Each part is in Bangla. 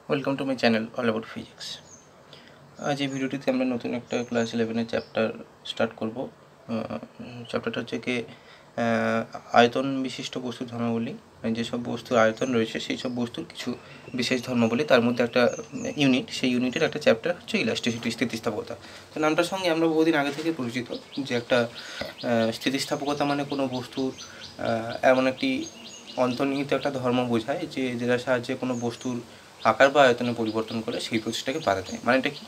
Welcome to my channel all about physics. আজ এই ভিডিওটিতে আমরা নতুন একটা ক্লাস 11-এর চ্যাপ্টার স্টার্ট করব। চ্যাপ্টারটা হচ্ছে কি আয়তন বিশিষ্ট বস্তুর ধর্মাবলী। যেসব বস্তুর আয়তন রয়েছে সেই সব বস্তুর কিছু বিশেষ ধর্মাবলী, তার মধ্যে একটা ইউনিট, সেই ইউনিটের একটা চ্যাপ্টার হচ্ছে ইলাস্টিসিটি, স্থিতিস্থাপকতা। তো নামটার সঙ্গে আমরা বহুদিন আগে থেকে পরিচিত যে একটা স্থিতিস্থাপকতা মানে কোনো বস্তুর এমন একটি অন্তর্নিহিত একটা ধর্ম বোঝায় যেটা সাহায্যে কোনো বস্তুর আকার বা আয়তনে পরিবর্তন করে সেই প্রচেষ্টাকে বাধা দেয়। মানেটা কি?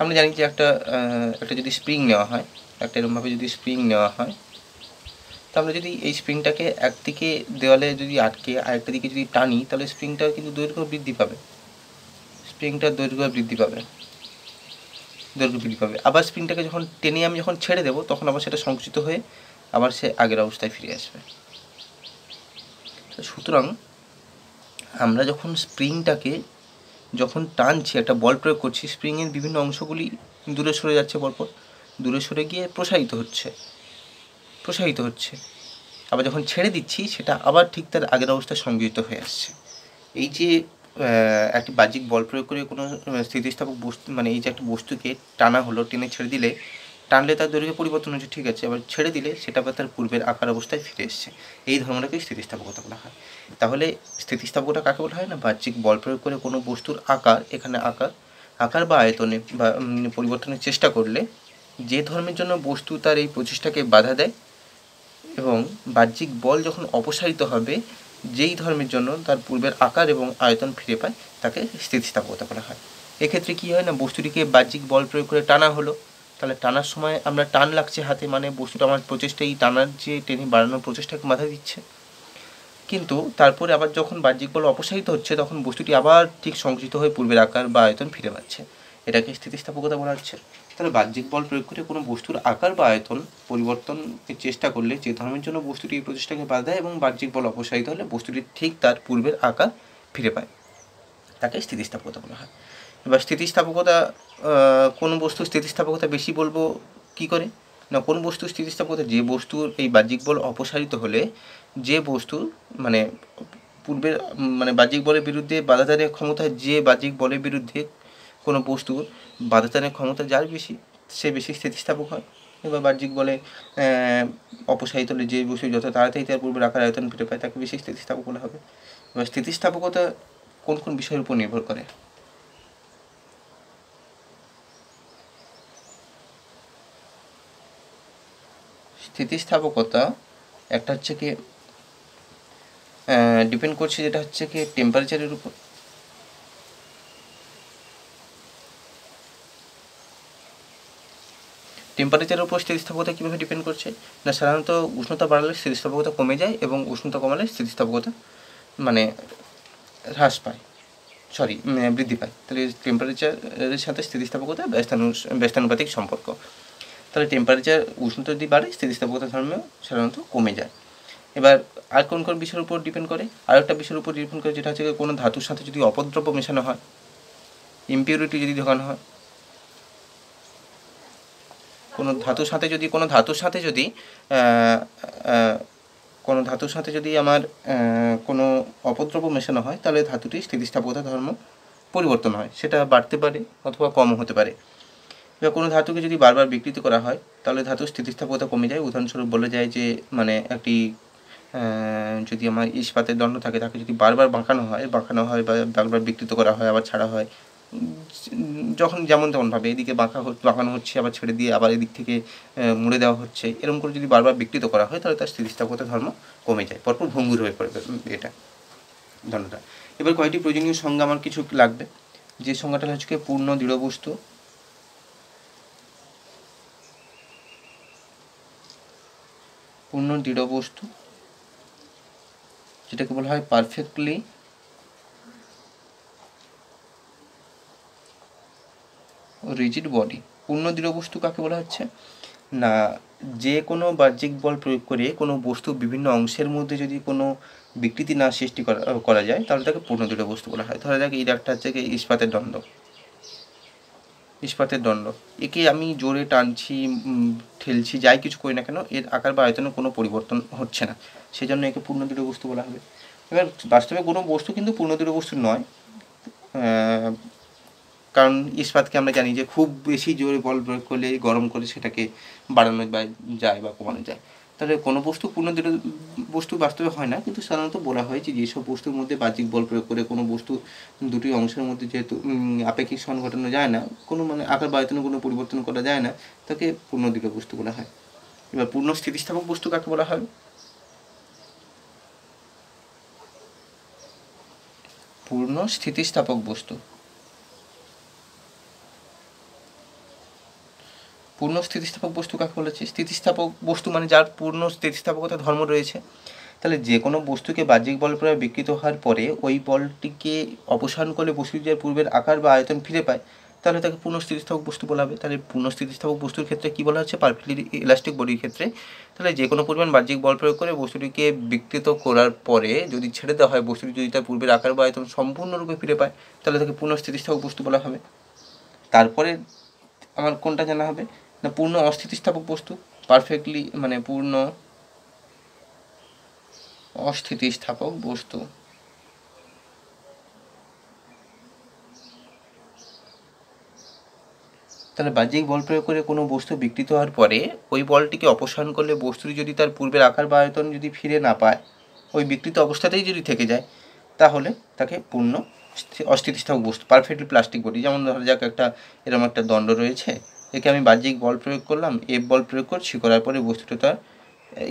আমরা জানি যে একটা যদি স্প্রিং নেওয়া হয়, একটা এরকমভাবে যদি স্প্রিং নেওয়া হয়, তো আমরা যদি এই স্প্রিংটাকে একদিকে দেওয়ালে যদি আটকে আরেকটা দিকে যদি টানি, তাহলে স্প্রিংটার কিন্তু দৈর্ঘ্য বৃদ্ধি পাবে, স্প্রিংটার দৈর্ঘ্য বৃদ্ধি পাবে। আবার স্প্রিংটাকে যখন টেনে আমি যখন ছেড়ে দেবো, তখন আবার সেটা সংকুচিত হয়ে আবার সে আগের অবস্থায় ফিরে আসবে। সুতরাং আমরা যখন স্প্রিংটাকে যখন টানছি, একটা বল প্রয়োগ করছি, স্প্রিংয়ের বিভিন্ন অংশগুলি দূরে সরে যাচ্ছে, পরপর দূরে সরে গিয়ে প্রসারিত হচ্ছে। আবার যখন ছেড়ে দিচ্ছি সেটা আবার ঠিক তার আগের অবস্থায় সংযোজিত হয়ে আসছে। এই যে একটি বাহ্যিক বল প্রয়োগ করে কোনো স্থিতিস্থাপক বস্তু, মানে এই যে একটা বস্তুকে টানা হলো, টেনে ছেড়ে দিলে, টানলে তার দৈর্ঘ্য পরিবর্তন হচ্ছে, ঠিক আছে, আবার ছেড়ে দিলে সেটা আবার তার পূর্বের আকার অবস্থায় ফিরে এসছে। এই ধর্মটাকে স্থিতিস্থাপকতা বলা হয়। তাহলে স্থিতিস্থাপকতা কাকে বলা হয় না, বাহ্যিক বল প্রয়োগ করে কোনো বস্তুর আকার, এখানে আকার বা আয়তনে বা পরিবর্তনের চেষ্টা করলে যে ধর্মের জন্য বস্তু তার এই প্রচেষ্টাকে বাধা দেয়, এবং বাহ্যিক বল যখন অপসারিত হবে, যেই ধর্মের জন্য তার পূর্বের আকার এবং আয়তন ফিরে পায়, তাকে স্থিতিস্থাপকতা বলা হয়। এক্ষেত্রে কী হয় না, বস্তুটিকে বাহ্যিক বল প্রয়োগ করে টানা হলো, তাহলে টানার সময় আমরা টান লাগছে হাতে, মানে বস্তুটা আমার প্রচেষ্টা, এই টানার যে টেনে বাড়ানোর প্রচেষ্টাকে বাধা দিচ্ছে। কিন্তু তারপরে আবার যখন বাহ্যিক বল অপসারিত হচ্ছে, তখন বস্তুটি আবার ঠিক সংকুচিত হয়ে পূর্বের আকার বা আয়তন ফিরে পাচ্ছে। এটাকে স্থিতিস্থাপকতা বলা হচ্ছে। তাহলে বাহ্যিক বল প্রয়োগ করে কোনো বস্তুর আকার বা আয়তন পরিবর্তনের চেষ্টা করলে যে ধর্মের জন্য বস্তুটি এই প্রচেষ্টাকে বাধা দেয়, এবং বাহ্যিক বল অপসারিত হলে বস্তুটি ঠিক তার পূর্বের আকার ফিরে পায়, তাকে স্থিতিস্থাপকতা বলা হয়। এবার স্থিতিস্থাপকতা, কোন বস্তুর স্থিতিস্থাপকতা বেশি বলবো কী করে না, কোন বস্তুর স্থিতিস্থাপকতা, যে বস্তুর এই বাহ্যিক বল অপসারিত হলে, যে বস্তু মানে পূর্বের মানে বাহ্যিক বলের বিরুদ্ধে বাধাদানের ক্ষমতা, যে বাহ্যিক বলের বিরুদ্ধে কোনো বস্তুর বাধাদানের ক্ষমতা যার বেশি, সে বেশি স্থিতিস্থাপক হয়। এবার বাহ্যিক বলে অপসারিত হলে যে বস্তু যত তাড়াতাড়ি তার পূর্বের আকার আয়তন ফিরে পায়, তাকে বেশি স্থিতিস্থাপক বলা হবে। এবার স্থিতিস্থাপকতা কোন কোন বিষয়ের উপর নির্ভর করে? স্থিতিস্থাপকতা একটা হচ্ছে কি ডিপেন্ড করছে, যেটা হচ্ছে কি টেম্পারেচারের উপর। টেম্পারেচারের উপর স্থিতিস্থাপকতা কীভাবে ডিপেন্ড করছে না, সাধারণত উষ্ণতা বাড়লে স্থিতিস্থাপকতা কমে যায়, এবং উষ্ণতা কমালে স্থিতিস্থাপকতা মানে হ্রাস পায়, বৃদ্ধি পায়। তাহলে টেম্পারেচারের সাথে স্থিতিস্থাপকতা ব্যস্তানুপাতিক সম্পর্ক। তাহলে টেম্পারেচার, উষ্ণতা যদি বাড়ে, স্থিতিস্থাপকতা ধর্মে সাধারণত কমে যায়। এবার আর কোন কোন বিষয়ের উপর ডিপেন্ড করে? আর একটা বিষয়ের উপর ডিপেন্ড করে, যেটা হচ্ছে কোনো ধাতুর সাথে যদি অপদ্রব্য মেশানো হয়, ইমপিউরিটি যদি ঢোকানো হয়, কোনো ধাতুর সাথে যদি আমার কোনো অপদ্রব্য মেশানো হয়, তাহলে ধাতুটির স্থিতিস্থাপকতা ধর্ম পরিবর্তন হয়, সেটা বাড়তে পারে অথবা কমও হতে পারে। এবার কোনো ধাতুকে যদি বারবার বিকৃত করা হয়, তাহলে ধাতুর স্থিতিস্থাপকতা কমে যায়। উদাহরণস্বরূপ বলা যায় যে, মানে একটি যদি আমার ইস্পাতের দণ্ড থাকে, তাকে যদি বারবার বাঁকানো হয় বা বারবার বিকৃত করা হয়, আবার ছাড়া হয়, যখন যেমন তেমনভাবে এদিকে বাঁকানো হচ্ছে, আবার ছেড়ে দিয়ে আবার এদিক থেকে মুড়ে দেওয়া হচ্ছে, এরকম করে যদি বারবার বিকৃত করা হয়, তাহলে তার স্থিতিস্থাপকতা ধর্ম কমে যায়, পরপর ভঙ্গুর হয়ে পড়বে এটা দণ্ডটা। এবার কয়েকটি প্রয়োজনীয় সংজ্ঞা আমার কিছু লাগবে, যে সংজ্ঞাটা হচ্ছে পূর্ণ দৃঢ় বস্তু, যেটাকে বলা হয় পারফেক্টলি রিজিড বডি। পূর্ণ দৃঢ় বস্তু কাকে বলা হচ্ছে না, যে কোনো বাহ্যিক বল প্রয়োগ করে কোনো বস্তু বিভিন্ন অংশের মধ্যে যদি কোনো বিকৃতি না সৃষ্টি করা যায়, তাহলে তাকে পূর্ণ দৃঢ় বস্তু বলা হয়। ধরা যাক এই একটা হচ্ছে ইস্পাতের দণ্ড, একে আমি জোরে টানছি, ঠেলছি, যাই কিছু করি না কেন, এর আকার বা আয়তনে কোনো পরিবর্তন হচ্ছে না, সেজন্য একে পূর্ণ দৃঢ় বস্তু বলা হবে। এবার বাস্তবে কোনো বস্তু কিন্তু পূর্ণ দৃঢ় বস্তু নয়, কারণ ইস্পাতকে আমরা জানি যে খুব বেশি জোরে বল প্রয়োগ করলে গরম করে সেটাকে বাড়ানো যায় বা কমানো যায়। তাহলে কোনো বস্তু পূর্ণ দৃঢ় বস্তু বাস্তবে হয় না, কিন্তু সাধারণত বলা হয় যে যেসব বস্তুর মধ্যে বাহ্যিক বল প্রয়োগ করে কোনো বস্তু দুটি অংশের মধ্যে যেহেতু আপেক্ষিক সরণ ঘটানো যায় না, কোনো মানে আকার বা আয়তনে কোনো পরিবর্তন করা যায় না, তাকে পূর্ণ দৃঢ় বস্তু বলা হয়। এবার পূর্ণ স্থিতিস্থাপক বস্তু কাকে বলা হয়? পূর্ণ স্থিতিস্থাপক বস্তু, পূর্ণ স্থিতিস্থাপক বস্তু কাকে বলেছে? স্থিতিস্থাপক বস্তু মানে যার পূর্ণ স্থিতিস্থাপকতা ধর্ম রয়েছে। তাহলে যে কোনো বস্তুকে বাহ্যিক বল প্রয়োগে বিকৃত হওয়ার পরে ওই বলটিকে অপসারণ করলে বস্তু যে পূর্বের আকার বা আয়তন ফিরে পায়, তাহলে তাকে পূর্ণ স্থিতিস্থাপক বস্তু বলা হবে। তাহলে পূর্ণ স্থিতিস্থাপক বস্তুর ক্ষেত্রে কী বলা হচ্ছে? পারফেক্টলি ইলাস্টিক বডির ক্ষেত্রে তাহলে যে কোনো পরিমাণ বাহ্যিক বল প্রয়োগ করে বস্তুটিকে বিকৃত করার পরে যদি ছেড়ে দেওয়া হয়, বস্তুটি যদি তার পূর্বের আকার বা আয়তন সম্পূর্ণরূপে ফিরে পায়, তাহলে তাকে পূর্ণ স্থিতিস্থাপক বস্তু বলা হবে। তারপরে আমার কোনটা জানা হবে না? পূর্ণ অস্থিতিস্থাপক বস্তু, পারফেক্টলি মানে পূর্ণ অস্থিতিস্থাপক বস্তু। তাহলে বাহ্যিক বল প্রয়োগ করে কোনো বস্তু বিকৃত হওয়ার পরে ওই বলটিকে অপসারণ করলে বস্তুটি যদি তার পূর্বের আকার বা আয়তন যদি ফিরে না পায়, ওই বিকৃত অবস্থাতেই যদি থেকে যায়, তাহলে তাকে পূর্ণ অস্থিতিস্থাপক বস্তু, পারফেক্টলি প্লাস্টিক বডি। যেমন ধরা যাক এরকম একটা দণ্ড রয়েছে, একে আমি বাহ্যিক বল প্রয়োগ করলাম, এফ বল প্রয়োগ করছি, করার পরে বস্তুটা তার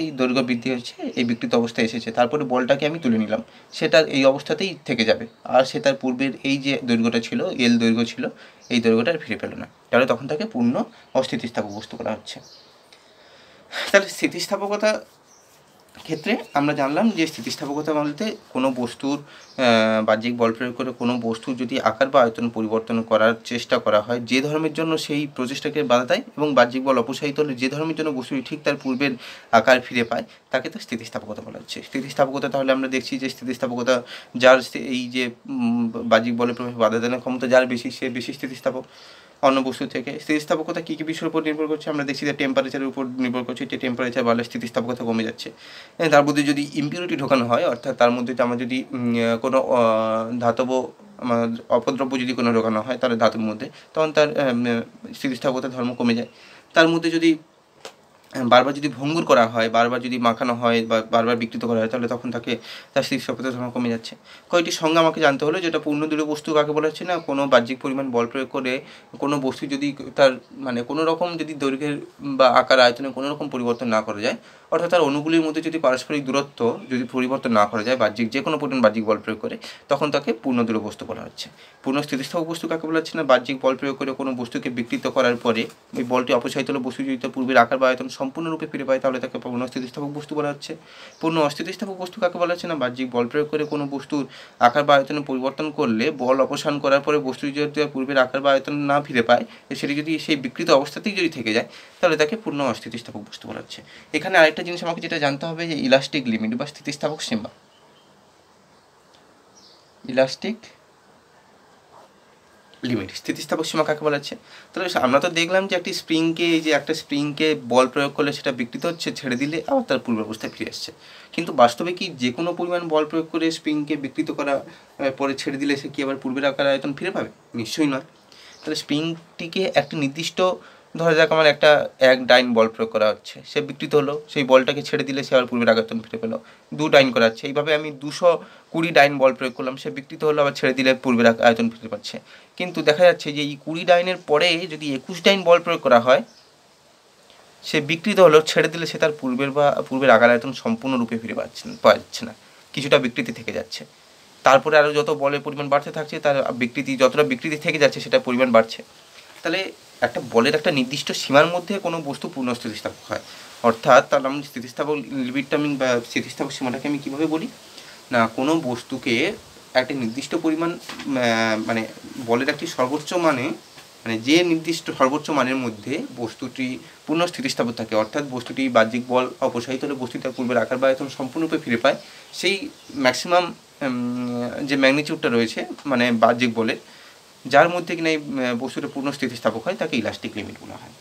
এই দৈর্ঘ্য বৃদ্ধি হচ্ছে, এই বিকৃত অবস্থায় এসেছে, তারপরে বলটাকে আমি তুলে নিলাম, সেটা এই অবস্থাতেই থেকে যাবে, আর সে তার পূর্বের এই যে দৈর্ঘ্যটা ছিল, এল দৈর্ঘ্য ছিল, এই দৈর্ঘ্যটা আর ফিরে পেল না, তাহলে তখন তাকে পূর্ণ অস্থিতিস্থাপক বস্তু করা হচ্ছে। তাহলে স্থিতিস্থাপকতা ক্ষেত্রে আমরা জানলাম যে স্থিতিস্থাপকতা বলতে কোনো বস্তুর বাহ্যিক বল প্রয়োগ করে কোনো বস্তুর যদি আকার বা আয়তন পরিবর্তন করার চেষ্টা করা হয়, যে ধর্মের জন্য সেই প্রচেষ্টাকে বাধা দেয়, এবং বাহ্যিক বল অপসারিত হলে যে ধর্মের জন্য বস্তুটি ঠিক তার পূর্বের আকার ফিরে পায়, তাকে তো স্থিতিস্থাপকতা বলা হচ্ছে। স্থিতিস্থাপকতা তাহলে আমরা দেখছি যে স্থিতিস্থাপকতা যার এই যে বাহ্যিক বলের প্রভাবে বাধা দেওয়ার ক্ষমতা যার বেশি, সে বেশি স্থিতিস্থাপক অন্য বস্তু থেকে। স্থিতিস্থাপকতা কী কী বিষয়ের উপর নির্ভর করছে? আমরা দেখছি যে টেম্পারেচারের উপর নির্ভর করছে, যে টেম্পারেচার বাড়লে স্থিতিস্থাপকতা কমে যাচ্ছে। তার মধ্যে যদি ইমপিউরিটি ঢোকানো হয়, অর্থাৎ তার মধ্যে আমার যদি কোনো ধাতব অপদ্রব্য যদি কোনো ঢোকানো হয় তাহলে ধাতুর মধ্যে, তখন তার স্থিতিস্থাপকতার ধর্ম কমে যায়। তার মধ্যে যদি বারবার যদি ভঙ্গুর করা হয়, বারবার যদি মাখানো হয় বা বারবার বিকৃত করা হয়, তাহলে তখন তাকে তার স্থিতিস্থাপকতার ধর্ম কমে যাচ্ছে। কয়েকটি সংজ্ঞা আমাকে জানতে হলো, যেটা পূর্ণ দৃঢ় বস্তু কাকে বলা হচ্ছে না? কোনো বাহ্যিক পরিমাণ বল প্রয়োগ করে কোনো বস্তু যদি তার মানে কোনো রকম যদি দৈর্ঘ্যের বা আকার আয়তনে কোনো রকম পরিবর্তন না করা যায়, অর্থাৎ তার অণুগুলির মধ্যে যদি পারস্পরিক দূরত্ব যদি পরিবর্তন না করা যায় বাহ্যিক যে কোনো পরিমাণ বাহ্যিক বল প্রয়োগ করে, তখন তাকে পূর্ণ দৃঢ় বস্তু বলা হচ্ছে। পূর্ণ স্থিতিস্থাপক বস্তু কাকে বলা হচ্ছে না? বাহ্যিক বল প্রয়োগ করে কোনো বস্তুকে বিকৃত করার পরে ওই বলটি অপসারিত হলে বস্তু যদি তার পূর্বের আকার বা আয়তন সম্পূর্ণরূপে ফিরে পায়, তাহলে তাকে পূর্ণ স্থিতিস্থাপক বস্তু বলা হচ্ছে। পূর্ণ অস্থিতিস্থাপক বস্তু কাকে বলা হচ্ছে না? বাহ্যিক বল প্রয়োগ করে কোনো বস্তুর আকার বা আয়তনে পরিবর্তন করলে বল অপসারণ করার পরে বস্তু যদি পূর্বের আকার বা আয়তন না ফিরে পায়, সেটি যদি সেই বিকৃত অবস্থাতেই যদি থেকে যায়, তাহলে তাকে পূর্ণ অস্থিতিস্থাপক বস্তু বলা হচ্ছে। এখানে আরেকটা জিনিস আমাকে যেটা জানতে হবে, যে ইলাস্টিক লিমিট বা স্থিতিস্থাপক সীমা। ইলাস্টিক লিমিট, স্থিতিস্থাপক সীমা কাকে বলা হচ্ছে? তাহলে আমরা তো দেখলাম যে একটা স্প্রিংকে বল প্রয়োগ করলে সেটা বিকৃত হচ্ছে, ছেড়ে দিলে আবার তার পূর্ব অবস্থায় ফিরে আসছে। কিন্তু বাস্তবে কি যে কোনো পরিমাণ বল প্রয়োগ করে স্প্রিংকে বিকৃত করা পরে ছেড়ে দিলে সে কি আবার পূর্বের আকার আয়তন ফিরে পাবে? নিশ্চয়ই নয়। তাহলে স্প্রিংটিকে একটা নির্দিষ্ট, ধরা যাক আমার এক ডাইন বল প্রয়োগ করা হচ্ছে, সে বিকৃত হলো, সেই বলটাকে ছেড়ে দিলে সে আবার পূর্বের আয়তন ফিরে পেলো। 2 ডাইন করা হচ্ছে, এইভাবে আমি 220 ডাইন বল প্রয়োগ করলাম, সে বিকৃত হলো, আবার ছেড়ে দিলে পূর্বের আয়তন ফিরে পাচ্ছে। কিন্তু দেখা যাচ্ছে যে এই 20 ডাইনের পরে যদি 21 ডাইন বল প্রয়োগ করা হয়, সে বিকৃত হলো, ছেড়ে দিলে সে তার পূর্বের আকার আয়তন সম্পূর্ণরূপে ফিরে পাওয়া যাচ্ছে না, কিছুটা বিকৃতি থেকে যাচ্ছে। তারপরে আরও যত বলের পরিমাণ বাড়তে থাকছে, তার যতটা বিকৃতি থেকে যাচ্ছে সেটা পরিমাণ বাড়ছে। তাহলে একটা বলের একটা নির্দিষ্ট সীমার মধ্যে কোনো বস্তু পূর্ণ স্থিতিস্থাপক হয়। অর্থাৎ তাহলে আমি স্থিতিস্থাপক লিমিটটা বা স্থিতিস্থাপক সীমাটাকে আমি কীভাবে বলি না, কোনো বস্তুকে একটা নির্দিষ্ট পরিমাণ মানে বলের একটি সর্বোচ্চ মানে যে নির্দিষ্ট সর্বোচ্চ মানের মধ্যে বস্তুটি পূর্ণ স্থিতিস্থাপক থাকে, অর্থাৎ বস্তুটি বাহ্যিক বল অপসারিত হলে বস্তুটি তার পূর্বের আকার বা আয়তন সম্পূর্ণরূপে ফিরে পায়, সেই ম্যাক্সিমাম যে ম্যাগনিটিউডটা রয়েছে মানে বাহ্যিক বলের, যার মধ্যে কিনা এই বস্তুটা পূর্ণ স্থিতিস্থাপক হয়, তাকে ইলাস্টিক লিমিট বলা হয়।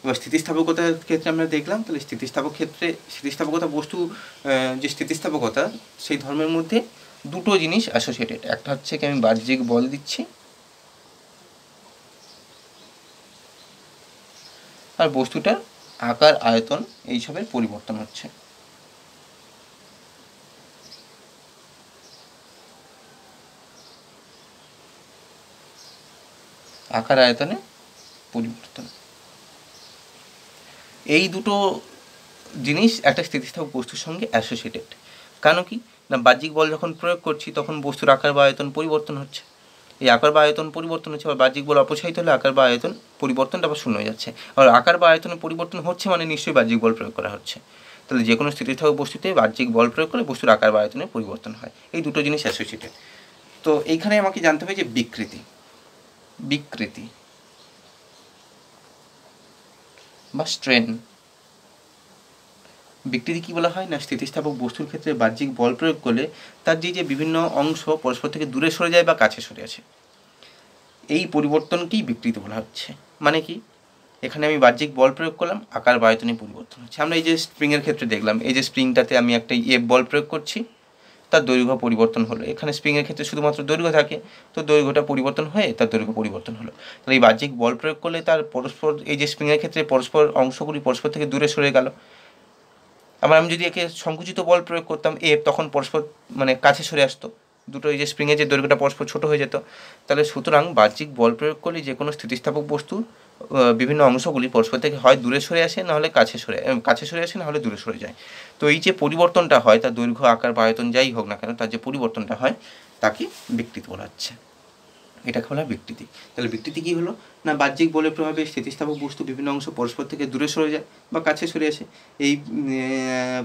এবার স্থিতিস্থাপকতার ক্ষেত্রে আমরা দেখলাম, তাহলে স্থিতিস্থাপকতা বস্তু যে স্থিতিস্থাপকতা সেই ধর্মের মধ্যে দুটো জিনিস অ্যাসোসিয়েটেড, একটা হচ্ছে কি আমি বাহ্যিক বল দিচ্ছি, আর বস্তুটার আকার আয়তন এইসবের পরিবর্তন হচ্ছে। আকার আয়তনে পরিবর্তন, এই দুটো জিনিস একটা স্থিতিস্থাপক বস্তুর সঙ্গে অ্যাসোসিয়েটেড। কেন কি না, বাহ্যিক বল যখন প্রয়োগ করছি তখন বস্তুর আকার বা আয়তন পরিবর্তন হচ্ছে, এই আকার বা আয়তন পরিবর্তন হচ্ছে, আবার বাহ্যিক বল অপসারিত হলে আকার বা আয়তন পরিবর্তনটা আবার শূন্য হয়ে যাচ্ছে। আর আকার বা আয়তনের পরিবর্তন হচ্ছে মানে নিশ্চয়ই বাহ্যিক বল প্রয়োগ করা হচ্ছে। তাহলে যে কোনো স্থিতিস্থাপক বস্তুতে বাহ্যিক বল প্রয়োগ করে বস্তুর আকার বা আয়তনের পরিবর্তন হয়, এই দুটো জিনিস অ্যাসোসিয়েটেড। তো এইখানে আমাকে জানতে হবে যে বিকৃতি, বিকৃতি বা স্ট্রেন। বিকৃতি কী বলা হয় না, স্থিতিস্থাপক বস্তুর ক্ষেত্রে বাহ্যিক বল প্রয়োগ করলে তার যে বিভিন্ন অংশ পরস্পর থেকে দূরে সরে যায় বা কাছে সরে আসে, এই পরিবর্তনকেই বিকৃতি বলা হচ্ছে। মানে কি, এখানে আমি বাহ্যিক বল প্রয়োগ করলাম, আকার বা আয়তনে পরিবর্তন হচ্ছে। আমরা এই যে স্প্রিংয়ের ক্ষেত্রে দেখলাম, এই যে স্প্রিংটাতে আমি একটা এফ বল প্রয়োগ করছি, তার দৈর্ঘ্য পরিবর্তন হলো। এখানে স্প্রিংয়ের ক্ষেত্রে শুধুমাত্র দৈর্ঘ্য থাকে, তো দৈর্ঘ্যটা পরিবর্তন হয়ে তার দৈর্ঘ্য পরিবর্তন হলো। তাহলে এই বাহ্যিক বল প্রয়োগ করলে তার পরস্পর, এই যে স্প্রিংয়ের ক্ষেত্রে পরস্পর অংশগুলি পরস্পর থেকে দূরে সরে গেল। আবার আমি যদি একে সংকুচিত বল প্রয়োগ করতাম এফ, তখন পরস্পর মানে কাছে সরে আসতো, দুটো এই যে স্প্রিংয়ের যে দৈর্ঘ্যটা পরস্পর ছোটো হয়ে যেত। তাহলে সুতরাং বাহ্যিক বল প্রয়োগ করলে যে কোনো স্থিতিস্থাপক বস্তু বিভিন্ন অংশগুলি পরস্পর থেকে হয় দূরে সরে আসে, নাহলে কাছে সরে আসে, নাহলে দূরে সরে যায়। তো এই যে পরিবর্তনটা হয়, তার দৈর্ঘ্য আকার বা আয়তন যাই হোক না কেন, তার যে পরিবর্তনটা হয় তাকে বিকৃতি বলা হচ্ছে। এটাকে বলা হয় বিকৃতি। তাহলে বিকৃতি কী হলো না, বাহ্যিক বলের প্রভাবে স্থিতিস্থাপক বস্তু বিভিন্ন অংশ পরস্পর থেকে দূরে সরে যায় বা কাছে সরে আসে, এই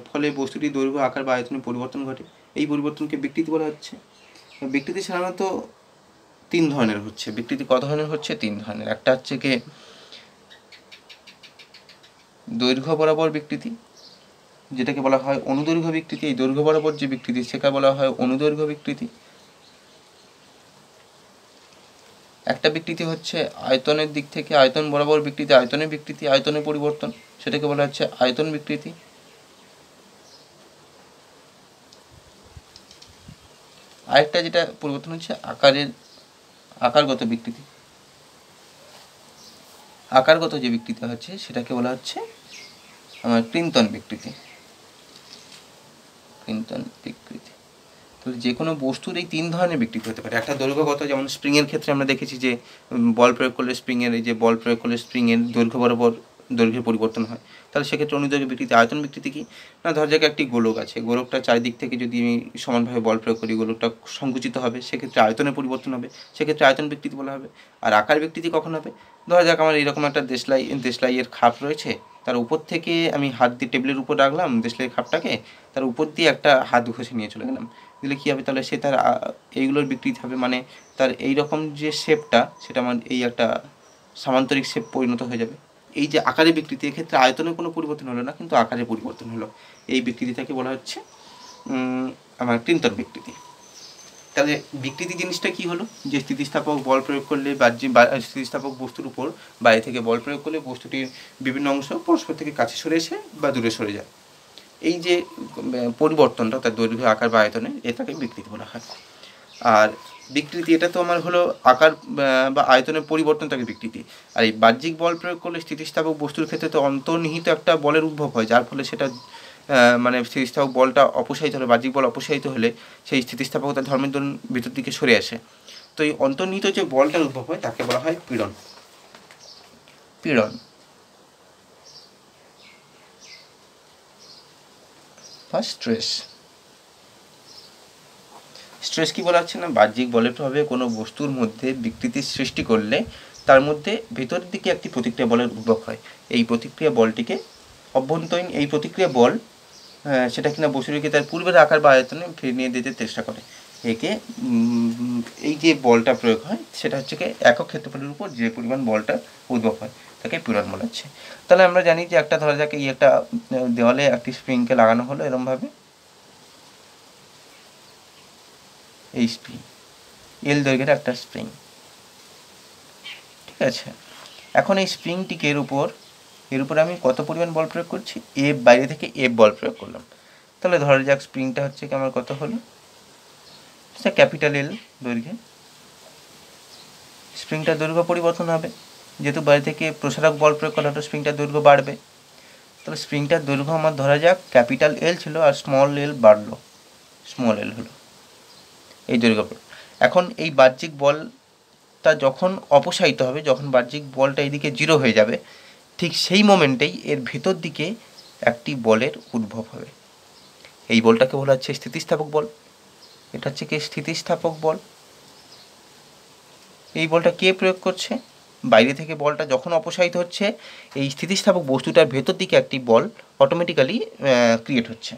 ফলে বস্তুটির দৈর্ঘ্য আকার বা আয়তনে পরিবর্তন ঘটে, এই পরিবর্তনকে বিকৃতি বলা হচ্ছে। বিকৃতি সাধারণত তিন ধরনের হচ্ছে। বিকৃতি কত ধরনের হচ্ছে? তিন ধরনের। একটা হচ্ছে কি দৈর্ঘ্য বরাবর বিকৃতি, যেটাকে বলা হয় অনুদৈর্ঘ্য বিকৃতি। এই দৈর্ঘ্য বরাবর যে বিকৃতি সেটা বলা হয় অনুদৈর্ঘ্য বিকৃতি। একটা বিকৃতি হচ্ছে আয়তনের দিক থেকে আয়তন বরাবর বিকৃতি, আয়তনের বিকৃতি, আয়তনের পরিবর্তন, সেটাকে বলা হচ্ছে আয়তন বিকৃতি। আরেকটা যেটা পরিবর্তন হচ্ছে আকারগত বিকৃতি। আকারগত যে বিকৃতি হচ্ছে সেটাকে বলা হচ্ছে ক্লিন্তন বিকৃতি। ক্লিন্তন বিকৃতি। তাহলে যে কোনো বস্তুর এই তিন ধরনের বিকৃতি হতে পারে। একটা দৈর্ঘ্যগত, যেমন স্প্রিংয়ের ক্ষেত্রে আমরা দেখেছি যে বল প্রয়োগ করলে স্প্রিংয়ের এই যে বল প্রয়োগ করলে স্প্রিংয়ের দৈর্ঘ্য বরাবর দৈর্ঘ্যের পরিবর্তন হয়। তাহলে সেক্ষেত্রে অনুদৈর্ঘ্য বিকৃতি। আয়তন বিকৃতি কি না, ধর যাক একটি গোলক আছে, গোলকটা চারিদিক থেকে যদি আমি সমানভাবে বল প্রয়োগ করি, গোলকটা সংকুচিত হবে, সেক্ষেত্রে আয়তনের পরিবর্তন হবে, সেক্ষেত্রে আয়তন বিকৃতি বলা হবে। আর আকার বিকৃতি কখন হবে? ধরা যাক আমার এরকম একটা দেশলাইয়ের খাপ রয়েছে, তার উপর থেকে আমি হাত দিয়ে টেবিলের উপর রাখলাম দেশলাইয়ের খাপটাকে, তার উপর দিয়ে একটা হাত ঘষে নিয়ে চলে গেলাম, দিলে কী হবে? তাহলে সে তার এইগুলোর বিকৃতি হবে, মানে তার এই রকম যে শেপটা সেটা আমার এই একটা সামান্তরিক শেপ পরিণত হয়ে যাবে। এই যে আকারে বিকৃতি, এক্ষেত্রে আয়তনের কোনো পরিবর্তন হলো না, কিন্তু আকারে পরিবর্তন হলো, এই বিকৃতিটাকে বলা হচ্ছে আমার ক্লিন্তন বিকৃতি। তাহলে বিকৃতি জিনিসটা কি হলো, যে স্থিতিস্থাপক বল প্রয়োগ করলে স্থিতিস্থাপক বস্তুর উপর বাইরে থেকে বল প্রয়োগ করলে বস্তুটির বিভিন্ন অংশ পরস্পর থেকে কাছে সরে এসে বা দূরে সরে যায়, এই যে পরিবর্তনটা তার দৈর্ঘ্য আকার বা আয়তনে, এটাকে বিকৃতি বলা হয়। আর বিকৃতি এটা তো আমার হলো আকার বা আয়তনের পরিবর্তনটাকে বিকৃতি। আর এই বাহ্যিক বল প্রয়োগ করলে স্থিতিস্থাপক বস্তুর ক্ষেত্রে তো অন্তর্নিহিত একটা বলের উদ্ভব হয়, যার ফলে সেটা মানে স্থিতিস্থাপক বলটা অপসারিত হলে, বাহ্যিক বল অপসারিত হলে সেই স্থিতিস্থাপকতার ধর্মের দরুন ভিতর দিকে সরে আসে। তো এই অন্তর্নিহিত যে বলটার উদ্ভব হয় তাকে বলা হয় পীড়ন। পীড়ন বা স্ট্রেস। স্ট্রেস কি বলা হচ্ছে না, বাহ্যিক বলের প্রভাবে কোনো বস্তুর মধ্যে বিকৃতির সৃষ্টি করলে তার মধ্যে ভেতরের দিকে একটি প্রতিক্রিয়া বলের উদ্ভব হয়। এই প্রতিক্রিয়া বলটিকে অভ্যন্তরীণ এই প্রতিক্রিয়া বল সেটা কিনা বস্তুটিকে তার পূর্বের আকার বা আয়তনে ফিরিয়ে নিয়ে দিতে চেষ্টা করে। একে এই যে বলটা প্রয়োগ হয় সেটা হচ্ছে কি একক ক্ষেত্রফলের উপর যে পরিমাণ বলটা উদ্ভব হয় তাকে পীড়ন বলা হচ্ছে। তাহলে আমরা জানি যে একটা ধরা যাক এই একটা দেওয়ালে একটি স্প্রিংকে লাগানো হলো এরমভাবে, এই স্প্রিং এল দৈর্ঘ্যের একটা স্প্রিং, ঠিক আছে। এখন এই স্প্রিংটিকে এর উপর আমি কত পরিমাণ বল প্রয়োগ করছি? এফ, বাইরে থেকে এফ বল প্রয়োগ করলাম। তাহলে ধরা যাক স্প্রিংটা হচ্ছে কি আমার কত হলো, সে ক্যাপিটাল এল দৈর্ঘ্যে স্প্রিংটার দৈর্ঘ্য পরিবর্তন হবে, যেহেতু বাইরে থেকে প্রসারক বল প্রয়োগ করা হলো স্প্রিংটার দৈর্ঘ্য বাড়বে। তাহলে স্প্রিংটার দৈর্ঘ্য আমার ধরা যাক ক্যাপিটাল এল ছিল আর স্মল এল বাড়লো, স্মল এল হলো এই দৈর্ঘ্য। এখন এই বাহ্যিক বলটা যখন অপসারিত হবে, যখন বাহ্যিক বলটা এইদিকে জিরো হয়ে যাবে, ঠিক সেই মোমেন্টেই এর ভেতর দিকে একটি বলের উদ্ভব হবে। এই বলটাকে বলা হচ্ছে স্থিতিস্থাপক বল। এটা হচ্ছে কি স্থিতিস্থাপক বল। এই বলটা কে প্রয়োগ করছে? বাইরে থেকে বলটা যখন অপসারিত হচ্ছে, এই স্থিতিস্থাপক বস্তুটার ভেতর দিকে একটি বল অটোমেটিক্যালি ক্রিয়েট হচ্ছে,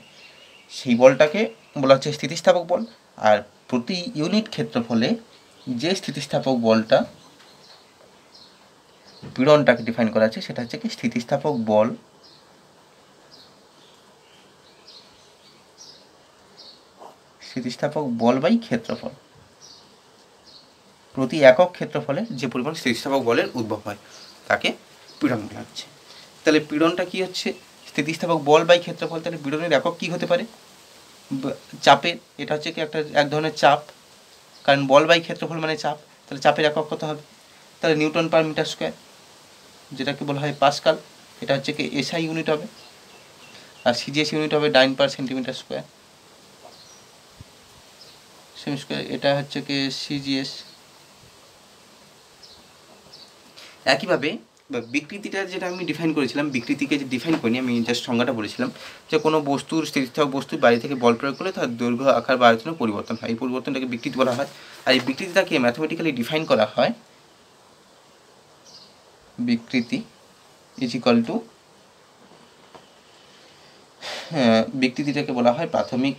সেই বলটাকে বলা হচ্ছে স্থিতিস্থাপক বল। আর প্রতি ইউনিট ক্ষেত্রফলে যে স্থিতিস্থাপক বলটা পীড়নটাকে ডিফাইন করা আছে সেটা হচ্ছে কি স্থিতিস্থাপক বল স্থিতিস্থাপক বল বাই ক্ষেত্রফল। প্রতি একক ক্ষেত্রফলে যে পরিমাণ স্থিতিস্থাপক বলের উদ্ভব হয় তাকে পীড়ন বলা হচ্ছে। তাহলে পীড়নটা কি হচ্ছে? স্থিতিস্থাপক বল বাই ক্ষেত্রফল। তাহলে পীড়নের একক কি হতে পারে? চাপের, এটা হচ্ছে কি এক ধরনের চাপ, কারণ বল বাই ক্ষেত্রফল মানে চাপ। তাহলে চাপের একক কত হবে? তাহলে নিউটন পার মিটার স্কোয়ার, যেটাকে বলা হয় পাস্কাল। এটা হচ্ছে কি এসআই ইউনিট হবে, আর সিজিএস ইউনিট হবে dyne per centimetre square cm square. এটা হচ্ছে কি সিজিএস। একইভাবে বিকৃতিটা যেটা আমি ডিফাইন করেছিলাম, বিকৃতিকে যে ডিফাইন করিনি, আমি জাস্ট সংজ্ঞাটা বলেছিলাম যে কোনো বস্তুর স্থিতিস্থাপক বস্তুর বাইরে থেকে বল প্রয়োগ করলে তার দৈর্ঘ্য আকার বা আয়তনে পরিবর্তন হয়, এই পরিবর্তনটাকে বিকৃতি বলা হয়। আর এই বিকৃতিটাকে ম্যাথমেটিক্যালি ডিফাইন করা হয়, বিকৃতি ইজ ইকুয়াল টু, বিকৃতিটাকে বলা হয় প্রাথমিক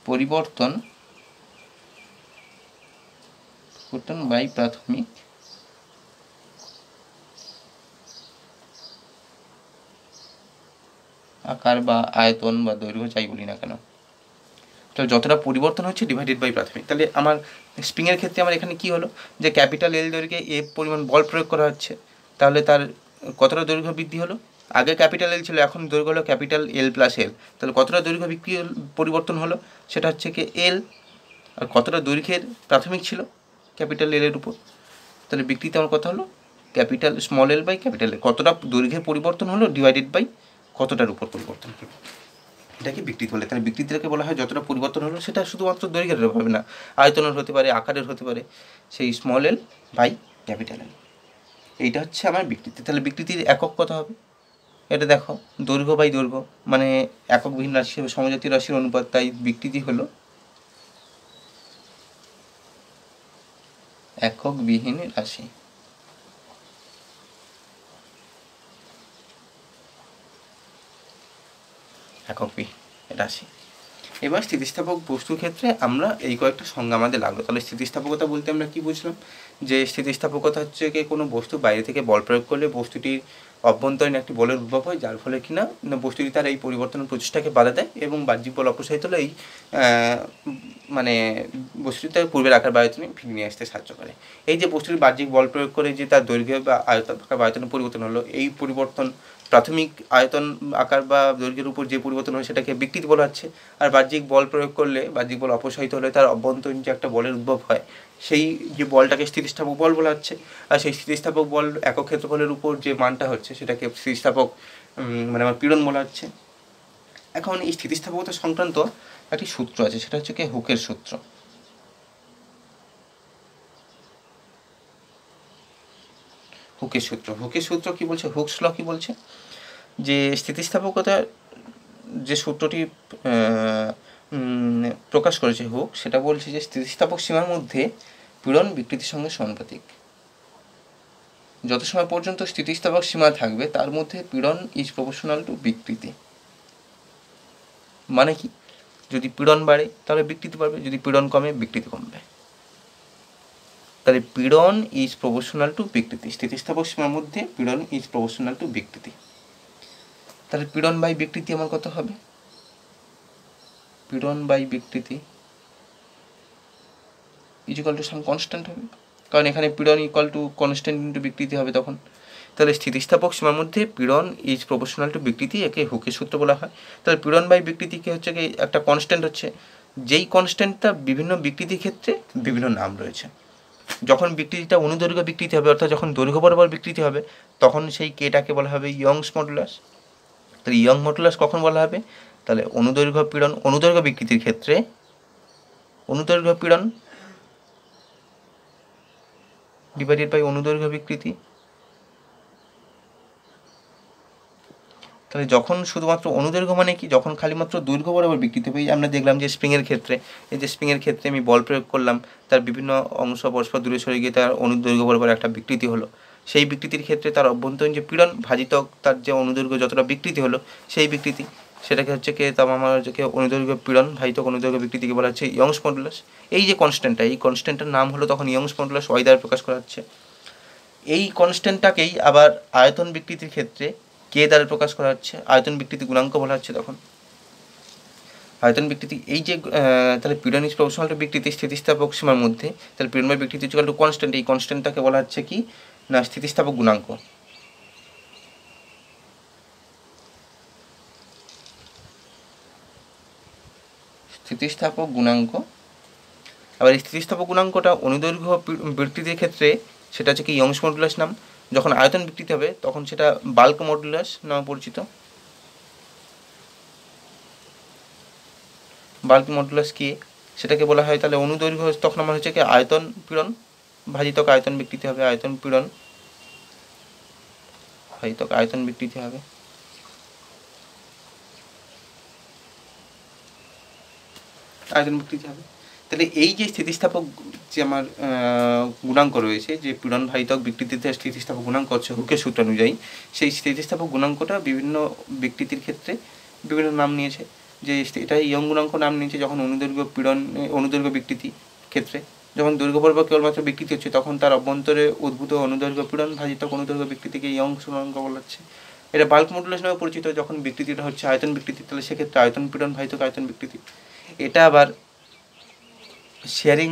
পরিবর্তন বাই প্রাথমিক আকার বা আয়তন বা দৈর্ঘ্য যাই বলি না কেন, তাহলে যতটা পরিবর্তন হচ্ছে ডিভাইডেড বাই প্রাথমিক। তাহলে আমার স্প্রিংয়ের ক্ষেত্রে আমার এখানে কি হলো, যে ক্যাপিটাল এল দৈর্ঘ্যে এ পরিমাণ বল প্রয়োগ করা হচ্ছে, তাহলে তার কতটা দৈর্ঘ্য বৃদ্ধি হলো? আগে ক্যাপিটাল এল ছিল, এখন দৈর্ঘ্য হলো ক্যাপিটাল এল প্লাস এল। তাহলে কতটা দৈর্ঘ্য পরিবর্তন হলো? সেটা হচ্ছে কি এল। আর কতটা দৈর্ঘ্যের প্রাথমিক ছিল? ক্যাপিটাল এল এর উপর। তাহলে বিকৃতি আমার কথা হলো capital small L by capital L. কতটা দৈর্ঘ্যের পরিবর্তন হলো ডিভাইডেড বাই কতটার উপর পরিবর্তন হলো, এটাকে বিকৃতি বলে। তাহলে বিকৃতিটাকে বলা হয় যতটা পরিবর্তন হলো, সেটা শুধুমাত্র দৈর্ঘ্যের হবে না, আয়তনের হতে পারে, আকারের হতে পারে, সেই small L by capital L. এইটা হচ্ছে আমার বিকৃতি। তাহলে বিকৃতির একক কত হবে? এটা দেখো, দৈর্ঘ্য বাই দৈর্ঘ্য, মানে একক বিহীন রাশি হবে, সমজাতীয় রাশির অনুপাত, তাই বিকৃতি হলো একক বিহীন রাশি। একক বিহীন রাশি। এবার স্থিতিস্থাপক বস্তুর ক্ষেত্রে আমরা এই কয়েকটা সংজ্ঞা আমাদের লাগলো। তাহলে স্থিতিস্থাপকতা বলতে আমরা কি বুঝলাম? যে স্থিতিস্থাপকতা হচ্ছে কি কোনো বস্তু বাইরে থেকে বল প্রয়োগ করলে বস্তুটির অভ্যন্তরীণ একটি বলের উদ্ভব হয়, যার ফলে কিনা বস্তুটি তার এই পরিবর্তনের প্রচেষ্টাকে বাধা দেয় এবং বাহ্যিক বল অপসারিত হলে এই বস্তুটি তার পূর্বের আকার বা আয়তনে ফিরিয়ে নিয়ে আসতে সাহায্য করে। এই যে বস্তুটির বাহ্যিক বল প্রয়োগ করে যে তার দৈর্ঘ্য বা আয়তনের পরিবর্তন হলো, এই পরিবর্তন প্রাথমিক আয়তন আকার বা দৈর্ঘ্যের উপর যে পরিবর্তন হয় সেটাকে বিকৃতি বলা হচ্ছে। আর বাহ্যিক বল প্রয়োগ করলে, বাহ্যিক বল অপসারিত হলে তার অভ্যন্তরীণ যে একটা বলের উদ্ভব হয়, সেই যে বলটাকে স্থিতিস্থাপক বল বলা হচ্ছে। আর সেই স্থিতিস্থাপক বল একক ক্ষেত্রফলের উপর যে মানটা হচ্ছে সেটাকে স্থিতিস্থাপক আমার পীড়ন বলা হচ্ছে। এখন এই স্থিতিস্থাপকতা সংক্রান্ত একটি সূত্র আছে, সেটা হচ্ছে কি হুকের সূত্র। হুকের সূত্র কি বলছে? হুকস ল কি বলছে? যে স্থিতিস্থাপকতার যে সূত্রটি প্রকাশ করেছে হুক, সেটা বলছে যে স্থিতিস্থাপক সীমার মধ্যে পীড়ন বিকৃতির সঙ্গে সমানুপাতিক। যত সময় পর্যন্ত স্থিতিস্থাপক সীমা থাকবে তার মধ্যে পীড়ন ইজ প্রপোর্শনাল টু বিকৃতি। মানে কি? যদি পীড়ন বাড়ে তাহলে বিকৃতি বাড়বে, যদি পীড়ন কমে বিকৃতি কমবে। তাহলে পীড়ন ইজ প্রপোর্শনাল টু বিকৃতি, স্থিতিস্থাপক সীমার মধ্যে পীড়ন ইজ প্রপোর্শনাল টু বিকৃতি। তাহলে পীড়ন বাই বিকৃতি আমার কত হবে? পীড়ন বাই বিকৃতি is equal to some constant হবে, কারণ এখানে পীড়ন ইকুয়াল টু কনস্ট্যান্ট ইন্টু বিকৃতি হবে। তখন তাহলে স্থিতিস্থাপক সীমার মধ্যে পীড়ন ইজ প্রপোর্শনাল টু বিকৃতি, একে হুকের সূত্র বলা হয়। তাহলে পীড়ন বাই বিকৃতি কি হচ্ছে কি একটা কনস্ট্যান্ট হচ্ছে, যেই কনস্ট্যান্টটা বিভিন্ন বিকৃতির ক্ষেত্রে বিভিন্ন নাম রয়েছে। যখন বিকৃতিটা অনুদৈর্ঘ্য বিকৃতি হবে, অর্থাৎ যখন দৈর্ঘ্য বরাবর বিকৃতি হবে, তখন সেই কেটাকে বলা হবে ইয়ংস মডুলাস। তাহলে ইয়ং মডুলাস কখন বলা হবে? তাহলে অনুদৈর্ঘ্য পীড়ন, অনুদৈর্ঘ্য বিকৃতির ক্ষেত্রে অনুদৈর্ঘ্য পীড়ন ডিভাইডেড বাই অনুদৈর্ঘ্য বিকৃতি। তাহলে যখন শুধুমাত্র অনুদৈর্ঘ্য মানে কি, যখন খালিমাত্র দৈর্ঘ্য বরাবর বিকৃতি হবে। আমরা দেখলাম যে স্প্রিংয়ের ক্ষেত্রে, এই যে স্প্রিংয়ের ক্ষেত্রে আমি বল প্রয়োগ করলাম, তার বিভিন্ন অংশ পরস্পর দূরে সরে গিয়ে তার অনুদৈর্ঘ্য বরাবর একটা বিকৃতি হলো। সেই বিকৃতির ক্ষেত্রে তার অভ্যন্তরীণ যে পীড়ন ভাজিতক তার যে অনুদৈর্ঘ্য যতটা বিকৃতি হলো, সেই বিকৃতি সেটাকে হচ্ছে কি আমার হচ্ছে কি অনুদৈর্ঘ্য পীড়ন ভাজিতক অনুদৈর্ঘ্য বিকৃতিকে বলা হচ্ছে ইয়ংস মডুলাস। এই যে কনস্ট্যান্টটা, এই কনস্ট্যান্টের নাম হলো তখন ইয়ংস মডুলাস, ওয়াই দ্বারা প্রকাশ করা হচ্ছে। এই কনস্ট্যান্টটাকেই আবার আয়তন বিকৃতির ক্ষেত্রে কে দ্বারা প্রকাশ করা হচ্ছে, আয়তন বিকৃতি গুণাঙ্ক বলা হচ্ছে তখন। আয়তন বিকৃতি এই যে তাহলে পীড়ন ইজ প্রপোর্শনাল টু বিকৃতি স্থিতিস্থাপক সীমার মধ্যে, তাহলে পীড়ন বাই বিকৃতি ইকুয়াল টু কনস্ট্যান্ট, এই কনস্ট্যান্টটাকে বলা হচ্ছে কি না স্থিতিস্থাপক গুণাঙ্ক। স্থিতিস্থাপক গুণাঙ্ক। আবার এই স্থিতিস্থাপক গুণাঙ্কটা অনুদৈর্ঘ্য বিকৃতির ক্ষেত্রে সেটা হচ্ছে কি ইয়ংস মডুলাস নাম। যখন আয়তন বিকৃতি হবে তখন সেটা বাল্ক মডুলাস নামে পরিচিত। বাল্ক মডুলাস কি সেটাকে বলা হয় তাহলে অনুদৈর্ঘ্য, তখন আমার হচ্ছে কি আয়তন পীড়ন ভাজিতক আয়তন বিকৃতি হবে, আয়তন পীড়ন ভাজিতক আয়তন বিকৃতি হবে। আয়তন বিকৃতি হবে। তাহলে এই যে স্থিতিস্থাপক যে আমার গুণাঙ্ক রয়েছে, যে পীড়ন ভাজিতক বিকৃতিতে স্থিতিস্থাপক গুণাঙ্ক হচ্ছে হুকের সূত্র অনুযায়ী, সেই স্থিতিস্থাপক গুণাঙ্কটা বিভিন্ন বিকৃতির ক্ষেত্রে বিভিন্ন নাম নিয়েছে। যে এটা ইয়ং গুণাঙ্ক নাম নিয়েছে যখন অনুদৈর্ঘ্য পীড়ন অনুদৈর্ঘ্য বিকৃতি ক্ষেত্রে, যখন দৈর্ঘ্য পর্ব কেবলমাত্র বিকৃতি হচ্ছে তখন তার অভ্যন্তরে উদ্ভূত অনুদৈর্ঘ্য পীড়ন ভাজিতক অনুদৈর্ঘ্য বিকৃতিকে ইয়ং গুণাঙ্ক বলা হচ্ছে। এটা বাল্ক মডুলাস নামে পরিচিত যখন বিকৃতিটা হচ্ছে আয়তন বিকৃতি, তাহলে সেক্ষেত্রে আয়তন পীড়ন ভাজিতক আয়তন বিকৃতি। এটা আবার শেয়ারিং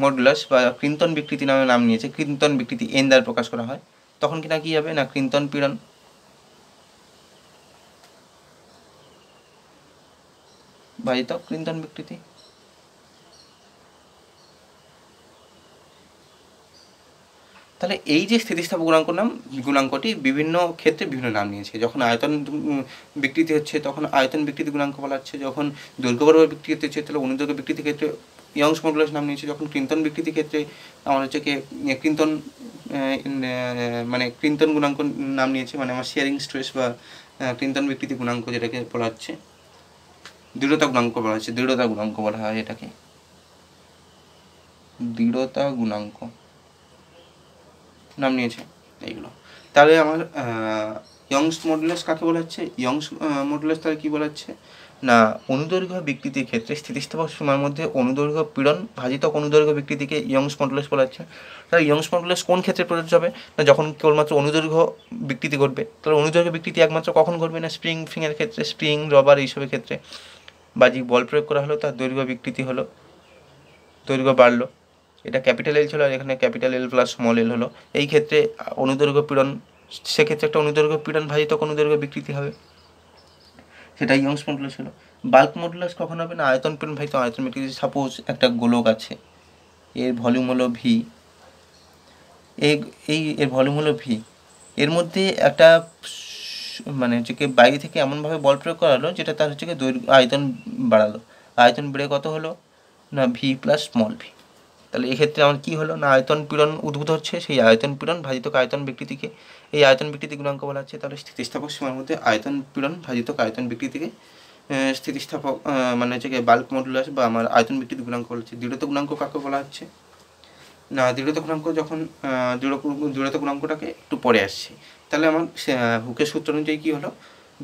মডুলাস বা ক্রিন্তন বিকৃতি নামে নাম নিয়েছে, ক্রিন্তন বিকৃতি এন দ্বারা প্রকাশ করা হয়, তখন কিনা কি হবে না ক্রিন্তন পীড়ন ভাজিতক ক্রিন্তন বিকৃতি। তাহলে এই যে স্থিতিস্থাপক গুণাঙ্কটি বিভিন্ন ক্ষেত্রে বিভিন্ন নাম নিয়েছে। যখন আয়তন বিকৃতি হচ্ছে তখন আয়তন বিকৃতি গুণাঙ্ক বলা হচ্ছে, যখন দৈর্ঘ্য বরাবর বিকৃতি হচ্ছে তাহলে অনুদৈর্ঘ্য বিকৃতির ক্ষেত্রে ইয়ংস মডুলাস নাম নিয়েছে, যখন ক্রিন্তন বিকৃতির ক্ষেত্রে আমার হচ্ছে কি ক্রিন্তন মানে ক্রিন্তন গুণাঙ্ক নাম নিয়েছে, মানে আমার শেয়ারিং স্ট্রেস বা ক্রিন্তন বিকৃতি গুণাঙ্ক যেটাকে বলা হচ্ছে দৃঢ়তা গুণাঙ্ক বলা হচ্ছে, দৃঢ়তা গুণাঙ্ক বলা হয় এটাকে, দৃঢ়তা গুণাঙ্ক নাম নিয়েছে এইগুলো। তাহলে আমার ইয়ংস মডুলাস কাকে বলা হচ্ছে, ইয়ংস মডুলাস তাহলে কী বলা হচ্ছে না অনুদৈর্ঘ্য বিকৃতির ক্ষেত্রে স্থিতিস্থাপক সীমার মধ্যে অনুদৈর্ঘ্য পীড়ন ভাজিতক অনুদৈর্ঘ্য বিকৃতিকে ইয়ংস মডুলাস বলা হচ্ছে। তাহলে ইয়ংস মডুলাস কোন ক্ষেত্রে প্রযোজ্য হবে না যখন কেবলমাত্র অনুদৈর্ঘ্য বিকৃতি ঘটবে। তাহলে অনুদৈর্ঘ্য বিকৃতি একমাত্র কখন ঘটবে না স্প্রিংয়ের ক্ষেত্রে, স্প্রিং রবার এইসবের ক্ষেত্রে বাজিক বল প্রয়োগ করা হলো, তার দৈর্ঘ্য বিকৃতি হলো, দৈর্ঘ্য বাড়লো, এটা ক্যাপিটাল এল ছিল আর এখানে ক্যাপিটাল এল প্লাস স্মল এল হলো, এই ক্ষেত্রে অনুদৈর্ঘ্য পীড়ন, সেক্ষেত্রে একটা অনুদৈর্ঘ্য পীড়ন ভাজিতক অনুদৈর্ঘ্য বিকৃতি হবে, সেটা ইয়ংস মডুলাস হলো। বাল্ক মডুলাস কখন হবে না আয়তন পীড়ন ভাজিত আয়তন বিকৃতি। সাপোজ একটা গোলক আছে, এর ভলিউম হলো ভি, এর ভলিউম হলো ভি, এর মধ্যে একটা মানে হচ্ছে কি বাইরে থেকে এমনভাবে বল প্রয়োগ করা হলো যেটা তার হচ্ছে কি দৈর্ঘ্য আয়তন বাড়ালো, আয়তন বেড়ে কত হলো না ভি প্লাস স্মল ভি। তাহলে এক্ষেত্রে আমার কী হলো না আয়তন পীড়ন উদ্ভূত হচ্ছে, সেই আয়তন পীড়ন ভাজিতক আয়তন বিকৃতিকে এই আয়তন বিকৃতি গুণাঙ্ক বলা হচ্ছে। তাহলে স্থিতিস্থাপক সীমার মধ্যে আয়তন পীড়ন ভাজিতক আয়তন বিকৃতিকে স্থিতিস্থাপক মানে হচ্ছে বাল্ক মডুলাস বা আমার আয়তন বিকৃতি গুণাঙ্ক বলা হচ্ছে। দৃঢ়তা গুণাঙ্ক কাকে বলা হচ্ছে না দৃঢ়তা গুণাঙ্ক যখন দৃঢ়তা গুণাঙ্কটাকে একটু পরে আসছে। তাহলে আমার হুকের সূত্র অনুযায়ী কী হলো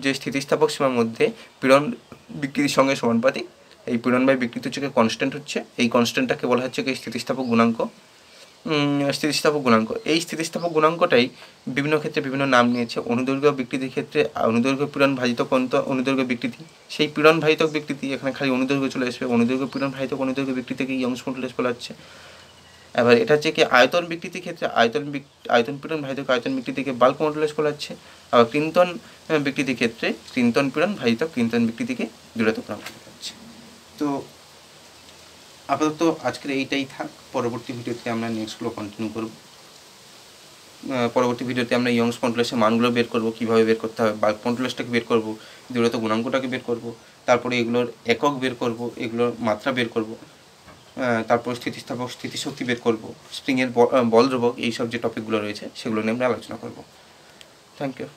যে স্থিতিস্থাপক সীমার মধ্যে পীড়ন বিকৃতির সঙ্গে সমানুপাতিক, এই পীড়ন বাই বিকৃতি হচ্ছে কনস্ট্যান্ট হচ্ছে, এই কনস্ট্যান্টটাকে বলা হচ্ছে কি স্থিতিস্থাপক গুণাঙ্ক। স্থিতিস্থাপক গুণাঙ্ক, এই স্থিতিস্থাপক গুণাঙ্কটাই বিভিন্ন ক্ষেত্রে বিভিন্ন নাম নিয়েছে। অনুদৈর্ঘ্য বিকৃতির ক্ষেত্রে অনুদৈর্ঘ্য পীড়ন ভাজিতক অনুদৈর্ঘ্য বিকৃতি, সেই পীড়ন ভাজিতক বিকৃতি এখানে খালি অনুদৈর্ঘ্য চলে আসবে, অনুদৈর্ঘ্য পীড়ন ভাজিতক অনুদৈর্ঘ্য বিকৃতিকে ইয়ংস মডুলাস বলা হচ্ছে। এবার এটা হচ্ছে কি আয়তন বিকৃতির ক্ষেত্রে আয়তন পীড়ন ভাজিতক আয়তন বিকৃতিকে বাল্ক মডুলাস বলাচ্ছে। আবার ক্রিন্তন বিকৃতির ক্ষেত্রে ক্রিন্তন পীড়ন ভাজিতক ক্রিন্তন বিকৃতিকে দূরত্ব গুণাঙ্ক বলাচ্ছে। তো আপাতত আজকের এইটাই থাক। পরবর্তী ভিডিওতে আমরা নেক্সটগুলো কন্টিনিউ করব। পরবর্তী ভিডিওতে আমরা ইয়ংস মডুলাসের মানগুলো বের করব, কীভাবে বের করতে হবে, বাল্ক মডুলাসটাকে বের করব, দূরত্ব গুণাঙ্কটাকে বের করব, তারপরে এগুলোর একক বের করব, এগুলোর মাত্রা বের করব, তারপর স্থিতিস্থাপক স্থিতিশক্তি বের করব, স্প্রিংয়ের বল ধ্রুবক, এইসব যে টপিকগুলো রয়েছে সেগুলো নিয়ে আমরা আলোচনা করব। Thank you.